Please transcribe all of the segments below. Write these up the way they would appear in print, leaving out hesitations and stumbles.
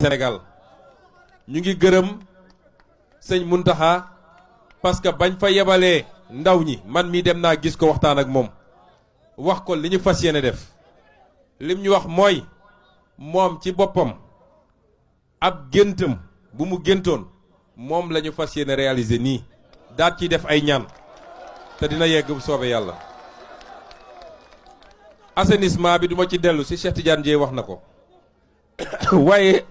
Sénégal ñu ngi gërëm sëñ Muntaxa parce que bañ fa yebalee ndaw ñi man mii dem naa gis ko waxtaan ak moom wax ko li ñu fas yéene def lim ñu wax mooy moom ci boppam ab géntam bu mu géntoon moom la ñu fas yéene réaliser nii daat ciy def ay ñaan te dina yegg bu soobee yàlla. assainissement bi duma ci dellu si Cheikh Tidiane Dièye wax na ko waaye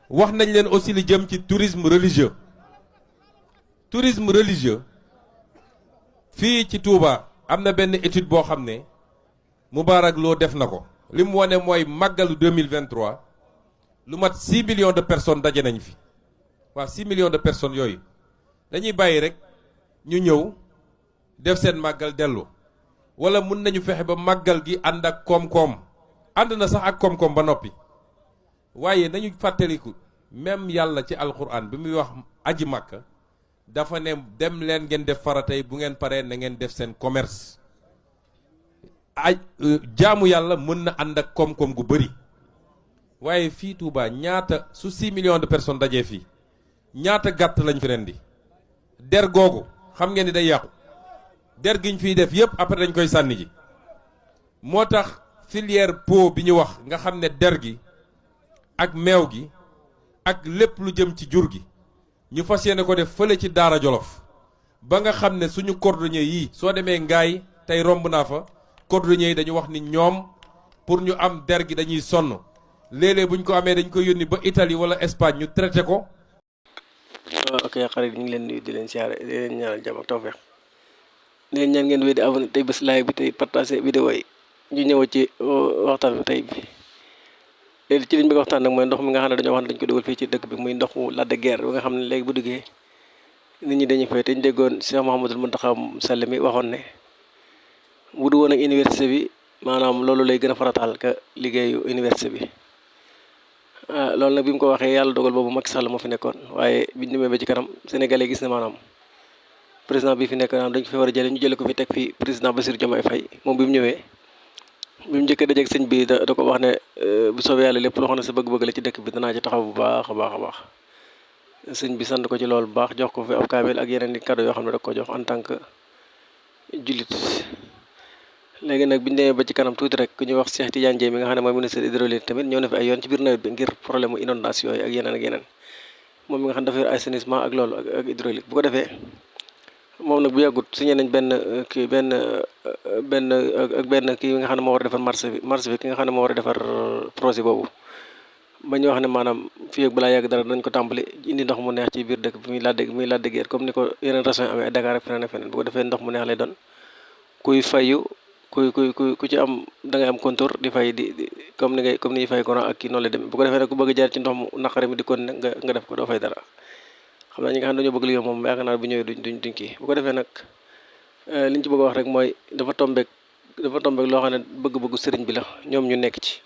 wax nañ leen aussi li jëm ci tourisme religieux fii ci Touba am na benn étude boo xam ne Moubarak Lo def na ko li mu wane mooy màggalu 2023 lu mat 6 millions de personnes daje nañ fi waaw 6 millions de personnes yooyu dañuy bàyyi rek ñu ñëw def seen màggal dellu wala mun nañu fexe ba màggal gi ànd ak koom-koom ànd na sax ak koom-koom ba noppi waaye nañu fàttaliku même yàlla ci alquran bi muy wax aji màkka dafa ne dem leen ngeen def faratay bu ngeen paree na ngeen def seen commerce jaamu yàlla mën na ànd ak koom-koom gu bëri waaye fii Touba ñaata su 6 millions de personnes dajee fii ñaata gàtt lañ fi rendi der googu xam ngeen ni day yàqu der giñ fiy def yépp après dañ koy sànni ji moo tax filière peau bi ñu wax nga xam ne der gi ak meew gi ak lépp lu jëm ci jur gi ñu fas yéene ko def fële ci Daara Jolof ba nga xam ne suñu cordonnier yii soo demee ngaay tey romb naa fa cordonnier yi dañu wax ni ñoom pour ñu am der gi dañuy sonn léeg-léeg bu ñu ko amee dañ koy yónni ba Italie wala Espagne ñu traité ko. ok xarit ñu ngi leen nuyu di leen siyaare di leen ñaanal jàmm ak tawfeex di leen ñaan ngeen wéy di abonné tey bés live bi tey partagé vidéo yi ñu ñëw ci waxtaan bi tey bi léegi ci liñ bëgg waxtaan nag mooy ndox mi nga xam ne dañoo wax ne dañ ko dugal fii ci dëkk bi muy ndox mu Lac de Guiers ba nga xam ne léegi bu duggee nit ñi dañuy fay te ñu déggoon Cheikh Mouhamadoul Mountakha Sall mi waxoon ne bu du woon ak université bi maanaam loolu lay gën a farataal ka liggéeyu université bi loolu nag bi mu ko waxee yàlla dogal boobu Macky Sall moo fi nekkoon waaye biñu demee ba ci kanam sénégalais gis na maanaam président bi fi nekk naam dañ ko fi war a jële ñu jële ko fi teg fi président Bassirou Diomaye Faye moom bi mu ñëwee bi mu njëkkee dajeeg sëñ bi da ko wax ne bu soobee yàlla lépp loo xam ne sa bëgg-bëgg la ci dëkk bi danaa ci taxaw bu baax a baax a baax sëñ bi sant ko ci loolu bu baax jox ko fi ab kaamil ak yeneen i cadeau yoo xam ne da ko jox en tant que jullit léegi nag bi ñu demee ba ci kanam tuuti rek ku ñuy wax Cheikh Tidiane Dièye mi nga xam ne mooy ministre hydraulique tamit ñëw na fi ay yoon ci biir nawet bi ngir problème mu inondation yi ak yeneen moom mi nga xam ne dafa yor assainissement ak loolu ak hydraulique bu ko defee moom nag bu yàggut signé nañ benn kii benn kii nga xam ne moo war a defar marché bi ki nga xam ne moo war a defar projet boobu ba ñu wax ne maanaam fii ak balaa yàgg dara dañ ko tàmbali indi ndox mu neex ci biir dëkk bi muy Lac de Guiers comme ni ko yeneen régions yi amee Dakar ak feneen bu ko defee ndox mu neex lay doon kuy fayu ku ci am da ngay am compteur di fay di comme ni ñuy fay courant ak kii noonu lay demee bu ko defee nag ku bëgg a jaar ci ndox mu naqare mi di kon nga def ko doo fay dara xam naa ñi nga xam ne dañoo bëgg liggéey moom yaakaar naa bu ñëwee duñ kii bu ko defee nag liñ ci bëgg a wax rek mooy dafa tombeek loo xam ne bëgg-bëggu sëriñ bi la ñoom ñu nekk ci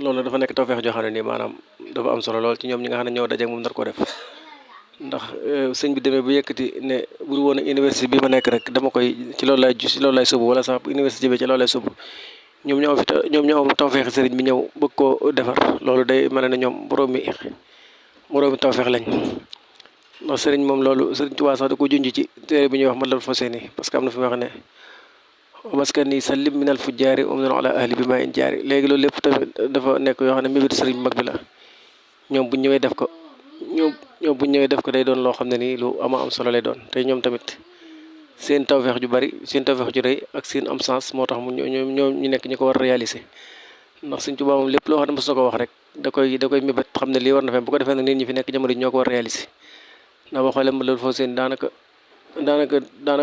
loolu nag dafa nekk tawfeex joo xam ne nii maanaam dafa am solo lool ci ñoom ñi nga xam ne ñoo dajeek moom nar ko def ndax sëñ bi demee bu yëkkati ne bu woon ak université bi ma nekk rek dama koy ci loolu lay subu wala sax université bi ci loolu lay subu ñoom ñoo am tawfeex sëriñ bi ñëw bëgg koo defar loolu day mel ne ñoom boroomi tawfeex lañ ndax sëriñ moom loolu sëriñ Tuubaa sax da ko junj ci téere bi ñuy wax Matlabul Fawzayni parce que am na fi ma wax ne maskani sallim minal fujjaari wa minal ala ahli bi ma in jaari léegi loolu lépp tamit dafa nekk yoo xam ne mébét sëriñ bu mag bi la ñoom bu ñëwee def ko day doon loo xam ne nii lu ama am solo lay doon te ñoom tamit seen tawfeex ju bari seen tawfeex ju rëy ak seen am sens moo tax mu ñoom ñu nekk ñu ko war a réaliser ndax Sëriñ Tuubaa moom lépp loo xam ne mos na ko wax rek da koy mébét xam ne lii war na fe bu ko defee nag nit ñi fi nekk jamono ji ñoo ko war a réaliser ndax boo xoolee ma loolu foofu seen daanaka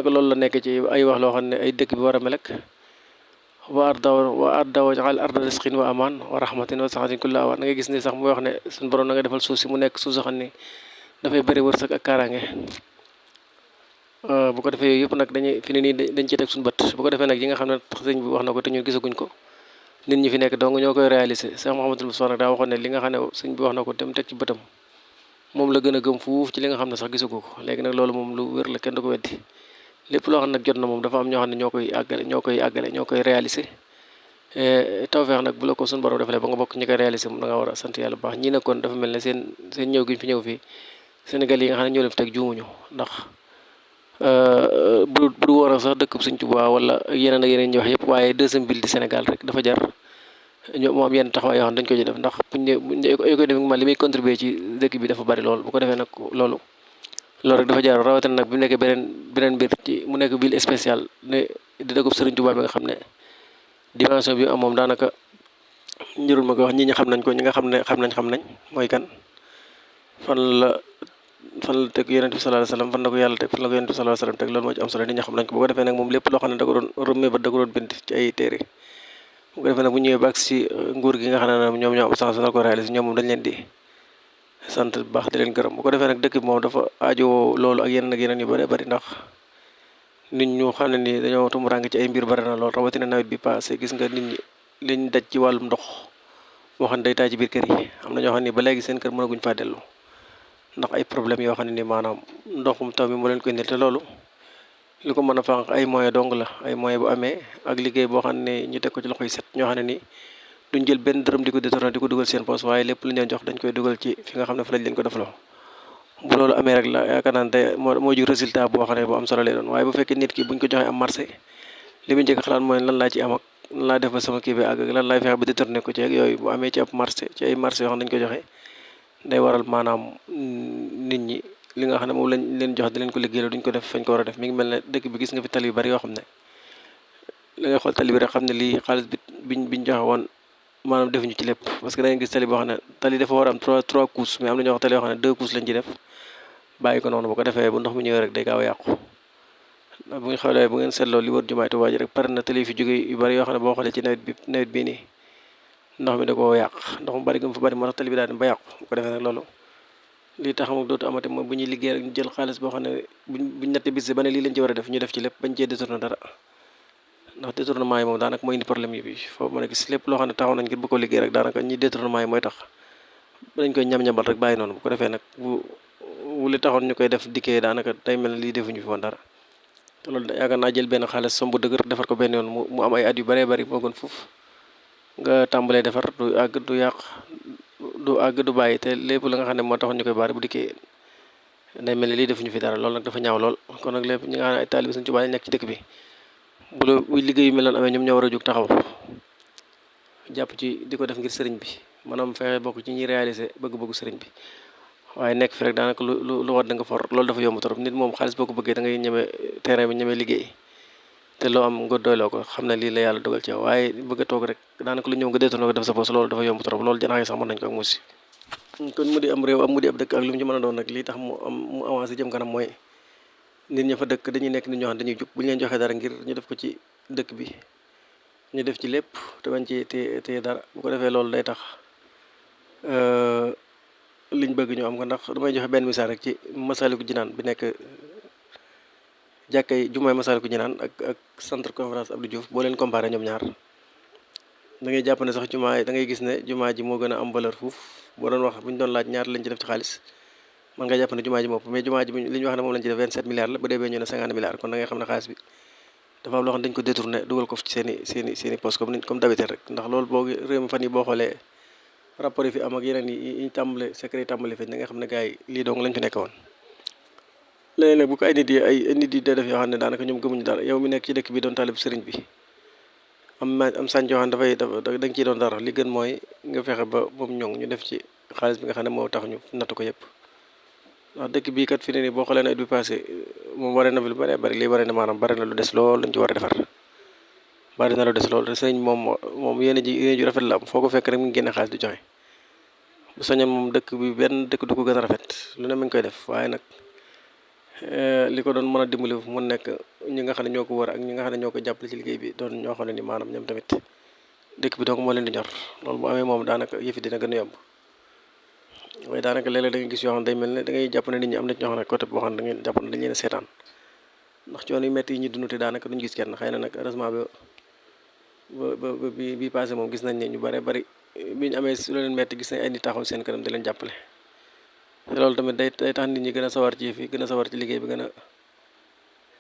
loolu la nekk ci ay wax loo xam ne ay dëkk bi war a melek wa ardaw jaxal arda risqin wa aman wa rahmatin wa saxatin kulla awaan da ngay gis ni sax muy wax ne suñu borom na nga defal suuf si mu nekk suuf soo xam ne dafay bëri wërsëg ak kaaraange bu ko defee yooyu yëpp nag fi ne nii dañ ci teg suñu bët bu ko defee nag yi nga xam ne sëñ bi wax na ko te ñun gisaguñ ko nit ñi fi nekk donc ñoo koy réaliser Cheikh Mouhamadoul Moustapha nag daa waxoon ne li nga xam ne sëñ bi wax na ko te mu teg ci bëtam moom la gën a gëm fuuf ci li nga xam ne sax gisagu ko léegi nag loolu moom lu wér la kenn du ko weddi lépp loo xam ne nag jot na moom dafa am ñoo xam ne ñoo koy àggale ñoo koy réaliser tawfeex nag bu la ko suñu borom defalee ba nga bokk ñi koy réalisé moom da nga war a sant yàlla bu baax ñii nag kon dafa mel ne seen ñëw gi ñu fi ñëw fii Sénégal yi nga xam ne ñoo leen fi teg juumuñu ndax bu woon ak sax dëkk Sëñ Tuubaa wala yeneen ak yeneen ñi wax yëpp waaye deuxième ville du Sénégal rek dafa jar ñoo mu am yenn taxawaay yoo xam ne dañu ko ci def ndax buñ ne économiquement li muy contribuer ci dëkk bi dafa bari lool bu ko defee nag loolu rek dafa jaar rawatina nag bi mu nekkee beneen mbir ci mu nekk ville spéciale ne di dëkkub Sëriñ Tuubaa bi nga xam ne dimension bi am moom daanaka njërul ma ko wax ñi ñi xam nañ ko ñi nga xam nañ mooy kan fan la teg yonent bi sallallahu alayhi wasallam fan la ko yàlla teg fan la ko yonent bi sallallahu alayhi wasallam teg loolu moo ci am solo nit ñi xam nañ ko bu ko defee nag moom lépp loo xam ne da ko doon rëmmee ba da ko doon bind ci ay téere bu ko defee nag bu ñëwee ba ak si nguur gi nga xam ne ñoom ñoo am chance na ko réaliser ñoom moom dañ leen di sant bu baax di leen gërëm bu ko defee nag dëkk bi moom dafa aajowoo loolu ak yeneen yu bari bari ndax nit ñu xam ne ni dañoo tumurànke ci ay mbir bari na lool rawatina nawet bi passé gis nga nit ñi liñ daj ci wàllum ndox moo xam ne day taay ci biir kër yi am na ñoo xam ne ba léegi seen kër mënaguñ faa dellu ndax ay problème yoo xam ne ni maanaam ndoxum taw mi moo leen ko indil te loolu li ko mën a fànq ay moyens dong la ay moyens bu amee ak liggéey boo xam ne ñu teg ko ci loxo yi set ñoo xam ne ni duñ jël benn dërëm di ko détourné di ko dugal seen poche waaye lépp lu ñu leen jox dañ koy dugal ci fi nga xam ne fa lañ leen ko defloo bu loolu amee rek la yaakaar naa ne moo jur résultat boo xam ne bu am solo lay doon waaye bu fekkee nit ki buñ ko joxee am marché li muy njëkk xalaat mooy lan laa ci am ak lan laa def ba sama kii bi ak lan laay fexe ba détourné ko ci ak yooyu bu amee ci ab marché ci ay marché yoo xam ne dañ ko joxe day waral maanaam nit ñi li nga xam ne moom lañ leen jox di leen ko liggéeyal duñ ko def fañ ko war a def mi ngi mel ne dëkk bi gis nga fi tali yu bari yoo xam ne li ngay xool tali bi rek xam ne lii xaalis biñ joxe woon maanaam defuñu ci lépp parce que da ngay gis tali boo xam ne tali dafa war a am trois couches mais am na ñoo xam tali yoo xam ne 2 couches lañ ci def bàyyi ko noonu bu ko defee bu ndox mi ñëwee rek day gaaw a yàqu bu ñu xoolee bu ngeen seetloo li wër jumaay Tuubaa ji rek pare na tali fi jóge yu bari yoo xam ne boo xoolee ci nawet bii nii ndox mi da koo yàq ndox mu bari gëm fa bari moo tax tali bi daal ba yàqu bu ko defee nag loolu lii tax mu dootu amati mooy bu ñuy liggéey rek ñu jël xaalis boo xam ne buñ nattee bis ba ne lii lañ ci war a def ñu def ci lépp bañ cee détourné dara ndax détournement yi moom daanaka mooy indi problème yi bi foofu mën a gis lépp loo xam ne taxaw nañ ngir bu ko liggéey rek daanaka ñi détournement yi mooy tax dañ koy ñam-ñambal rek bàyyi noonu bu ko defee nag bu li taxoon ñu koy def dikkee daanaka day mel ne lii defuñu fi woon dara te loolu yaakaar naa jël benn xaalis somb dëgër defar ko benn yoon mu am ay at yu bëree bëri moo gën foofu nga tàmbalee defar du àgg du yàq du àgg du bàyyi te lépp la nga xam ne moo taxoon ñu koy baare bu dikkee day mel ne lii defuñu fi dara loolu nag dafa ñaaw lool kon nag lépp ñi nga xam ne ay taalibe Sëñ Tuubaa nekk ci dëkk bi bu liggéey yu mel noonu amee ñoom ñoo war a jóg taxaw jàpp ci di ko def ngir sëriñ bi maanaam fexe bokk ci ñi réaliser bëgg-bëggu sëriñ bi waaye nekk fi rek daanaka lu war da nga for loolu dafa yomb trop nit moom xaalis boo ko bëggee da ngay ñeme terrain bi ñeme liggéey te loo am nga doyloo ko xam ne lii la yàlla dogal ci yow waaye bëgg a toog rek daanaka lu ñëw nga détourné ko def sa poche loolu dafa yomb trop loolu janax yi sax mën nañ ko ak musi kon mu di am réew am mu di ab dëkk ak lu mu ci mën a doon nag lii tax mu avancé jëm kanam mooy nit ña fa dëkk dañuy nekk nit ñoo xam dañuy jub bu ñu leen joxee dara ngir ñu def ko ci dëkk bi ñu def ci lépp te bañ ci téye dara bu ko defee loolu day tax liñ bëgg ñu am ko ndax damay joxe benn misaal rek ci Masaalikul Jinaan bi nekk jàkkay jumaay Masaalikul Jinaan ak centre conférence Abdou Diouf boo leen comparé ñoom ñaar da ngay jàpp ne sax jumaa da ngay gis ne jumaa ji moo gën a am valeur fuuf boo doon wax bu ñu doon laaj ñaar lañ ci def ci xaalis man nga jàpp ne jumaa ji moo ëpp mais jumaa ji li ñu wax ne moom lañ ci def 27 milliards la bu dee bee ñu ne 50 milliards kon da ngay xam ne xaalis bi dafa am loo xam ne dañ ko détourné dugal ko ci seen i poste comme d'habitude rek ndax loolu boo réew mi fan yi boo xoolee rapport yi fi am ak yeneen yi ñu tàmbale secret yi tàmbale feeñ da nga xam ne gars yi lii dong lañ fi nekk woon léegi nag bu ko ay nit yi dee def yoo xam ne daanaka ñoom gëmuñu dara yow mi nekk ci dëkk bi doon taalib sëriñ bi am sànc yoo xam ne da nga ciy doon dara li gën mooy nga fexe ba moom ñoŋ ñu def ci xaalis bi nga xam ne moo tax ñu natt ko yëpp ndax dëkk bii kat fi ne nii boo xoolee nawet bi passé moom waree na fi lu bëree bëri lii waree na maanaam bëri na lu des lool lañ ci war a defar bëri na lu des lool te sëriñ moom yéen ju rafet la am foo ko fekk rek mu ngi génne xaalis du joxe bu sañoon moom dëkk bi benn dëkk du ko gën a rafet lu ne mi ngi koy def waaye nag li ko doon mën a dimbali mu nekk ñi nga xam ne ñoo ko wër ak ñi nga xam ne ñoo ko jàppale ci liggéey bi doon ñoo xam ne ni maanaam ñoom tamit dëkk bi donc moo leen di ñor loolu bu amee moom daanaka yëfi dina gën a yomb waaye daanaka léeg-léeg da ngay gis yoo xam ne day mel ne da ngay jàpp ne nit ñi am na ci ñoo xam ne côté boo xam ne da ngeen jàpp ne dañ leen a seetaan ndax coono yu métti yi ñu dund te daanaka duñu gis kenn xëy na nag heureusement ba bi passé moom gis nañ ne ñu bare bari bi ñu amee su leen métti gis nañ ay nit taxaw seen kanam di leen jàppale te loolu tamit day tax nit ñi gën a sawar ci yëf yi gën a sawar ci liggéey bi gën a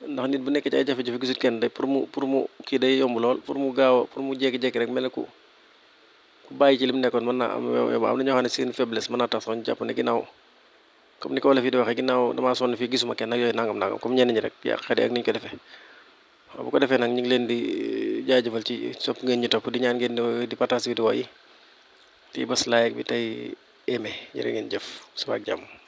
ndax nit bu nekkee ci ay jafe-jafe gisut kenn day pour mu kii day yomb lool pour mu gaaw pour mu jékki-jékki rek mel ne ku bàyyi ci li mu nekkoon mën naa am am na ñoo xam ne seen faiblesse mën naa tax sax ñu jàpp ne ginnaaw comme ni ko wolof yi di waxee ginnaaw damaa sonn fii gisuma kenn ak yooyu nangam comme ñenn ñi rek yaa xëy ak ni ñu ko defee waaw bu ko defee nag ñu ngi leen di jaajëfal ci sopp ngeen ñu topp di ñaan ngeen di partage vidéo yi di bës like bi tey aimé jërë ngeen jëf suba ak jàmm